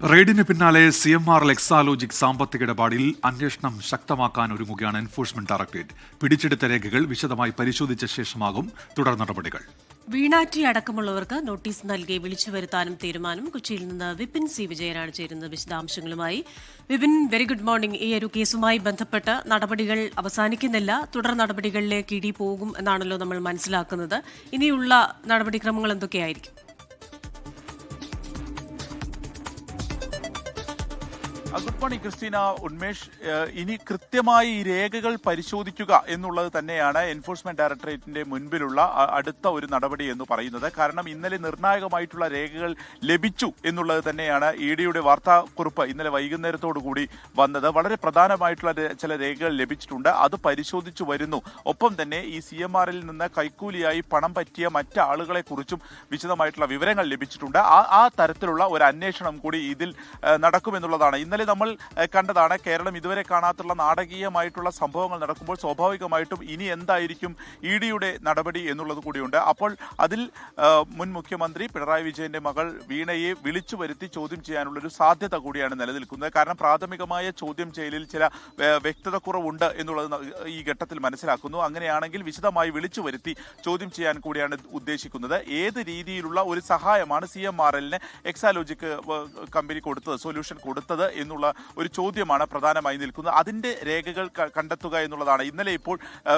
റെയ്ഡിന് പിന്നാലെ CMR എക്സാലോജിക് സാമ്പത്തിക ഇടപാടിൽ അന്വേഷണം ശക്തമാക്കാൻ ഒരുങ്ങുകയാണ് എൻഫോഴ്സ്മെന്റ് ഡയറക്ടറേറ്റ്. പിടിച്ചെടുത്ത രേഖകൾ വിശദമായി പരിശോധിച്ച ശേഷമാകും തുടർ നടപടികൾ. വീണാറ്റി അടക്കമുള്ളവർക്ക് നോട്ടീസ് നൽകി വിളിച്ചു വരുത്താനും തീരുമാനം. കൊച്ചിയിൽ നിന്ന് വിപിൻ സി വിജയനാണ് ചേരുന്നത് വിശദാംശങ്ങളുമായി. Vipin, very good morning. ഈ ഒരു കേസുമായി ബന്ധപ്പെട്ട് നടപടികൾ അവസാനിക്കുന്നില്ല, തുടർ നടപടികളിലേക്ക് ഇടി പോകും എന്നാണല്ലോ നമ്മൾ മനസ്സിലാക്കുന്നത്. ഇനിയുള്ള നടപടിക്രമങ്ങൾ എന്തൊക്കെയായിരിക്കും? Good morning Christina, Unmesh. ഇനി കൃത്യമായി ഈ രേഖകൾ പരിശോധിക്കുക എന്നുള്ളത് തന്നെയാണ് എൻഫോഴ്സ്മെന്റ് ഡയറക്ടറേറ്റിന്റെ മുൻപിലുള്ള അടുത്ത ഒരു നടപടി എന്ന് പറയുന്നത്. കാരണം ഇന്നലെ നിർണായകമായിട്ടുള്ള രേഖകൾ ലഭിച്ചു എന്നുള്ളത് തന്നെയാണ് EDയുടെ വാർത്താക്കുറിപ്പ് ഇന്നലെ വൈകുന്നേരത്തോടു കൂടി വന്നത്. വളരെ പ്രധാനമായിട്ടുള്ള ചില രേഖകൾ ലഭിച്ചിട്ടുണ്ട്, അത് പരിശോധിച്ചു വരുന്നു. ഒപ്പം തന്നെ ഈ CMRൽ നിന്ന് കൈക്കൂലിയായി പണം പറ്റിയ മറ്റ് ആളുകളെ കുറിച്ചും വിശദമായിട്ടുള്ള വിവരങ്ങൾ ലഭിച്ചിട്ടുണ്ട്. ആ തരത്തിലുള്ള ഒരു അന്വേഷണം കൂടി ഇതിൽ നടക്കുമെന്നുള്ളതാണ്. ഇന്നലെ നമ്മൾ കണ്ടതാണ്, കേരളം ഇതുവരെ കാണാത്തുള്ള നാടകീയമായിട്ടുള്ള സംഭവങ്ങൾ നടക്കുമ്പോൾ സ്വാഭാവികമായിട്ടും ഇനി എന്തായിരിക്കും EDയുടെ നടപടി എന്നുള്ളത് കൂടിയുണ്ട്. അപ്പോൾ അതിൽ മുൻ മുഖ്യമന്ത്രി പിണറായി വിജയന്റെ മകൾ വീണയെ വിളിച്ചു വരുത്തി ചോദ്യം ചെയ്യാനുള്ളൊരു സാധ്യത കൂടിയാണ് നിലനിൽക്കുന്നത്. കാരണം പ്രാഥമികമായ ചോദ്യം ചെയ്യലിൽ ചില വ്യക്തത കുറവുണ്ട് എന്നുള്ളത് ഈ ഘട്ടത്തിൽ മനസ്സിലാക്കുന്നു. അങ്ങനെയാണെങ്കിൽ വിശദമായി വിളിച്ചു വരുത്തി ചോദ്യം ചെയ്യാൻ കൂടിയാണ് ഉദ്ദേശിക്കുന്നത്. ഏത് രീതിയിലുള്ള ഒരു സഹായമാണ് CMRലിന് എക്സാലോജിക് കമ്പനി കൊടുത്തത്, സൊല്യൂഷൻ കൊടുത്തത് എന്നുള്ള ഒരു ചോദ്യമാണ് പ്രധാനമായി നിൽക്കുന്നത്. അതിന്റെ രേഖകൾ കണ്ടെത്തുക എന്നുള്ളതാണ്. ഇന്നലെ ഇപ്പോൾ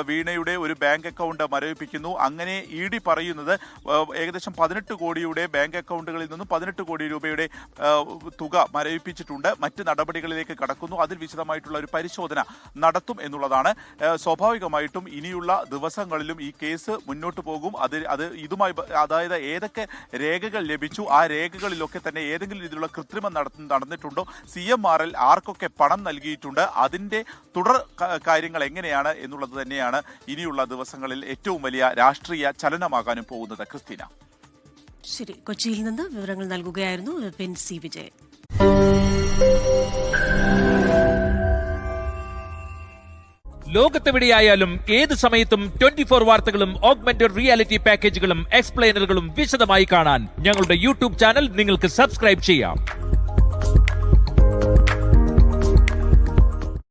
വീണയുടെ ഒരു ബാങ്ക് അക്കൗണ്ട് മരവിപ്പിക്കുന്നു. അങ്ങനെ ED പറയുന്നത് ഏകദേശം 18 കോടിയുടെ ബാങ്ക് അക്കൗണ്ടുകളിൽ നിന്നും 18 കോടി രൂപയുടെ തുക മരവിപ്പിച്ചിട്ടുണ്ട്. മറ്റ് നടപടികളിലേക്ക് കടക്കുന്നു. അതിൽ വിശദമായിട്ടുള്ള ഒരു പരിശോധന നടത്തും എന്നുള്ളതാണ്. സ്വാഭാവികമായിട്ടും ഇനിയുള്ള ദിവസങ്ങളിലും ഈ കേസ് മുന്നോട്ട് പോകും. അത് ഇതുമായി, അതായത് ഏതൊക്കെ രേഖകൾ ലഭിച്ചു, ആ രേഖകളിലൊക്കെ തന്നെ ഏതെങ്കിലും രീതിയിലുള്ള കൃത്രിമം നടന്നിട്ടുണ്ടോ, CMRൽ ആർക്കൊക്കെ പണം നൽകിയിട്ടുണ്ട്, അതിന്റെ തുടർ കാര്യങ്ങൾ എങ്ങനെയാണ് എന്നുള്ളത് തന്നെയാണ് ഇനിയുള്ള ദിവസങ്ങളിൽ ഏറ്റവും വലിയ രാഷ്ട്രീയ ചലനമാകാനും പോകുന്നത്. ക്രിസ്റ്റീന. ശരി, കൊച്ചിയിൽ നിന്ന് വിവരങ്ങൾ നൽകുകയായിരുന്നു വിപിൻ സി വിജയൻ. ലോകത്തെവിടെയായാലും ഏത് സമയത്തും 24 വാർത്തകളും ഓഗ്മെന്റഡ് റിയാലിറ്റി പാക്കേജുകളും എക്സ്പ്ലെയിനറുകളും വിശദമായി കാണാൻ ഞങ്ങളുടെ YouTube ചാനൽ നിങ്ങൾക്ക് സബ്സ്ക്രൈബ് ചെയ്യാം.